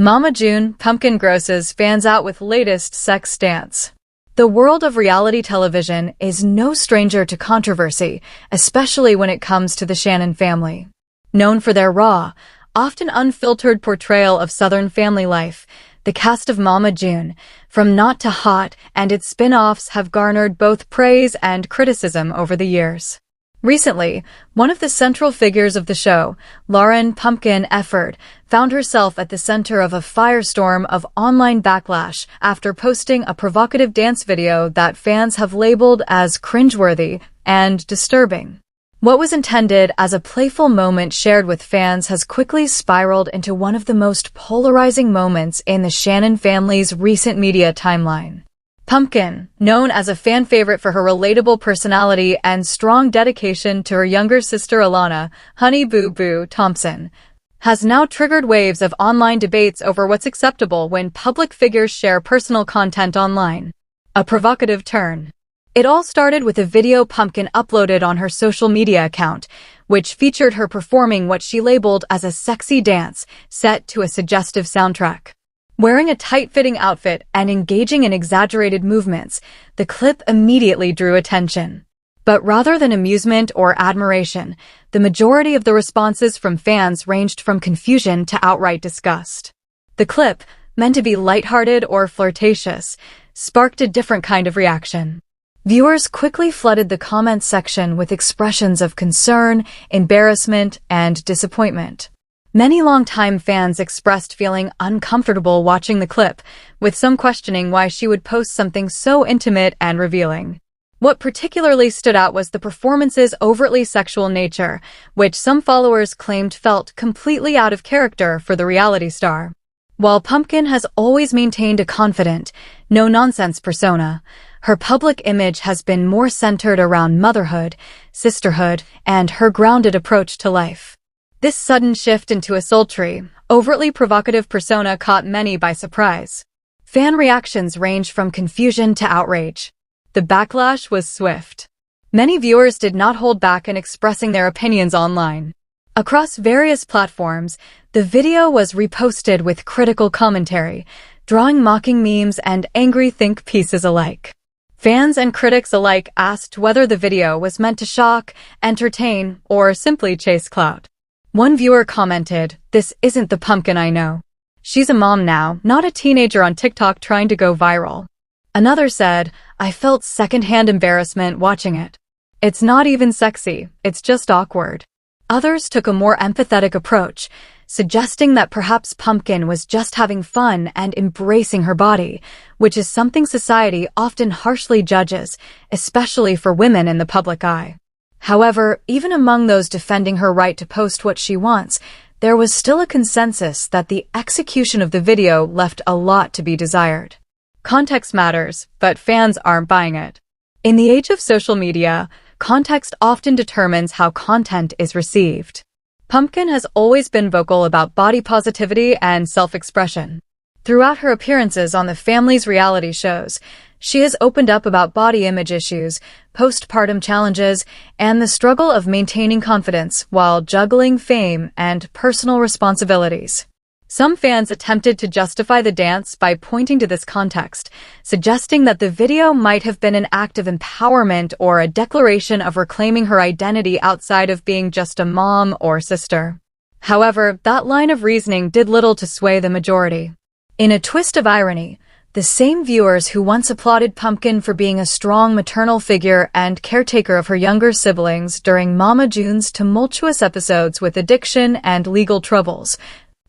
Mama June, Pumpkin grosses fans out with latest sex dance. The world of reality television is no stranger to controversy, especially when it comes to the Shannon family. Known for their raw, often unfiltered portrayal of Southern family life, the cast of Mama June, from Not to Hot and its spin-offs have garnered both praise and criticism over the years. Recently, one of the central figures of the show, Lauren "Pumpkin" Efford, found herself at the center of a firestorm of online backlash after posting a provocative dance video that fans have labeled as cringeworthy and disturbing. What was intended as a playful moment shared with fans has quickly spiraled into one of the most polarizing moments in the Shannon family's recent media timeline. Pumpkin, known as a fan favorite for her relatable personality and strong dedication to her younger sister Alana, Honey Boo Boo Thompson, has now triggered waves of online debates over what's acceptable when public figures share personal content online. A provocative turn. It all started with a video Pumpkin uploaded on her social media account, which featured her performing what she labeled as a sexy dance set to a suggestive soundtrack. Wearing a tight-fitting outfit and engaging in exaggerated movements, the clip immediately drew attention. But rather than amusement or admiration, the majority of the responses from fans ranged from confusion to outright disgust. The clip, meant to be lighthearted or flirtatious, sparked a different kind of reaction. Viewers quickly flooded the comments section with expressions of concern, embarrassment, and disappointment. Many longtime fans expressed feeling uncomfortable watching the clip, with some questioning why she would post something so intimate and revealing. What particularly stood out was the performance's overtly sexual nature, which some followers claimed felt completely out of character for the reality star. While Pumpkin has always maintained a confident, no-nonsense persona, her public image has been more centered around motherhood, sisterhood, and her grounded approach to life. This sudden shift into a sultry, overtly provocative persona caught many by surprise. Fan reactions ranged from confusion to outrage. The backlash was swift. Many viewers did not hold back in expressing their opinions online. Across various platforms, the video was reposted with critical commentary, drawing mocking memes and angry think pieces alike. Fans and critics alike asked whether the video was meant to shock, entertain, or simply chase clout. One viewer commented, "This isn't the Pumpkin I know. She's a mom now, not a teenager on TikTok trying to go viral." Another said, "I felt secondhand embarrassment watching it. It's not even sexy, it's just awkward." Others took a more empathetic approach, suggesting that perhaps Pumpkin was just having fun and embracing her body, which is something society often harshly judges, especially for women in the public eye. However, even among those defending her right to post what she wants, there was still a consensus that the execution of the video left a lot to be desired. Context matters, but fans aren't buying it. In the age of social media, context often determines how content is received. Pumpkin has always been vocal about body positivity and self-expression. Throughout her appearances on the family's reality shows, she has opened up about body image issues, postpartum challenges, and the struggle of maintaining confidence while juggling fame and personal responsibilities. Some fans attempted to justify the dance by pointing to this context, suggesting that the video might have been an act of empowerment or a declaration of reclaiming her identity outside of being just a mom or sister. However, that line of reasoning did little to sway the majority. In a twist of irony, the same viewers who once applauded Pumpkin for being a strong maternal figure and caretaker of her younger siblings during Mama June's tumultuous episodes with addiction and legal troubles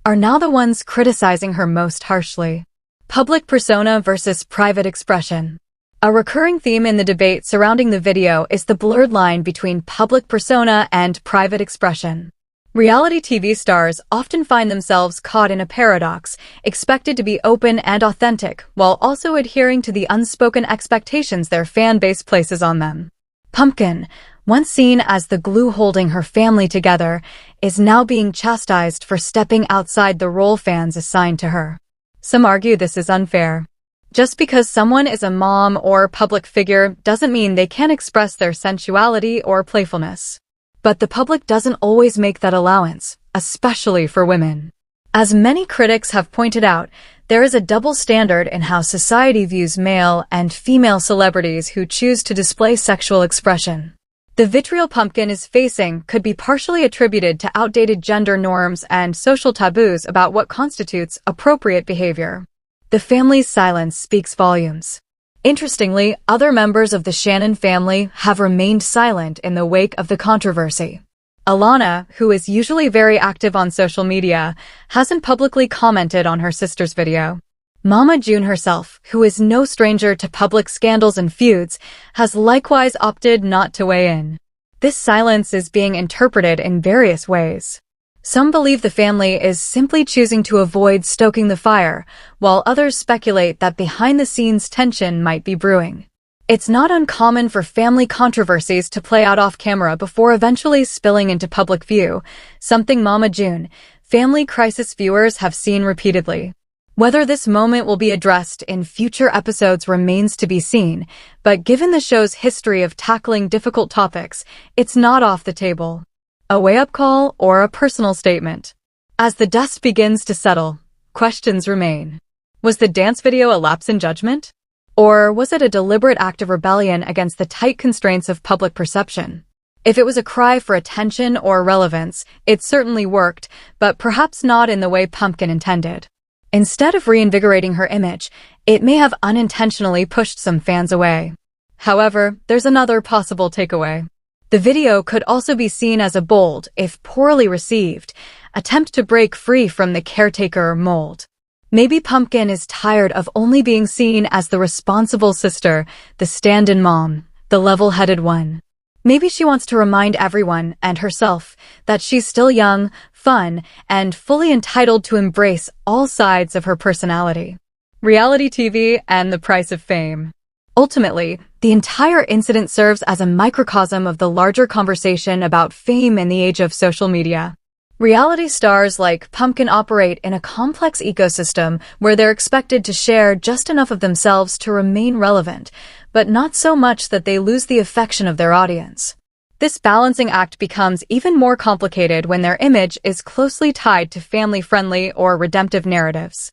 are now the ones criticizing her most harshly. Public persona versus private expression. A recurring theme in the debate surrounding the video is the blurred line between public persona and private expression. Reality TV stars often find themselves caught in a paradox, expected to be open and authentic, while also adhering to the unspoken expectations their fan base places on them. Pumpkin, once seen as the glue holding her family together, is now being chastised for stepping outside the role fans assigned to her. Some argue this is unfair. Just because someone is a mom or public figure doesn't mean they can't express their sensuality or playfulness. But the public doesn't always make that allowance, especially for women. As many critics have pointed out, there is a double standard in how society views male and female celebrities who choose to display sexual expression. The vitriol Pumpkin is facing could be partially attributed to outdated gender norms and social taboos about what constitutes appropriate behavior. The family's silence speaks volumes. Interestingly, other members of the Shannon family have remained silent in the wake of the controversy. Alana, who is usually very active on social media, hasn't publicly commented on her sister's video. Mama June herself, who is no stranger to public scandals and feuds, has likewise opted not to weigh in. This silence is being interpreted in various ways. Some believe the family is simply choosing to avoid stoking the fire, while others speculate that behind-the-scenes tension might be brewing. It's not uncommon for family controversies to play out off-camera before eventually spilling into public view, something Mama June, Family Crisis viewers have seen repeatedly. Whether this moment will be addressed in future episodes remains to be seen, but given the show's history of tackling difficult topics, it's not off the table. A wake-up call or a personal statement? As the dust begins to settle, questions remain. Was the dance video a lapse in judgment? Or was it a deliberate act of rebellion against the tight constraints of public perception? If it was a cry for attention or relevance, it certainly worked, but perhaps not in the way Pumpkin intended. Instead of reinvigorating her image, it may have unintentionally pushed some fans away. However, there's another possible takeaway. The video could also be seen as a bold, if poorly received, attempt to break free from the caretaker mold. Maybe Pumpkin is tired of only being seen as the responsible sister, the stand-in mom, the level-headed one. Maybe she wants to remind everyone, and herself, that she's still young, fun, and fully entitled to embrace all sides of her personality. Reality TV and the price of fame. Ultimately, the entire incident serves as a microcosm of the larger conversation about fame in the age of social media. Reality stars like Pumpkin operate in a complex ecosystem where they're expected to share just enough of themselves to remain relevant, but not so much that they lose the affection of their audience. This balancing act becomes even more complicated when their image is closely tied to family-friendly or redemptive narratives.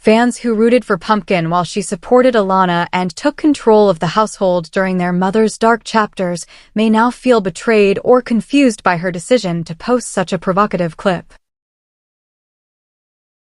Fans who rooted for Pumpkin while she supported Alana and took control of the household during their mother's dark chapters may now feel betrayed or confused by her decision to post such a provocative clip.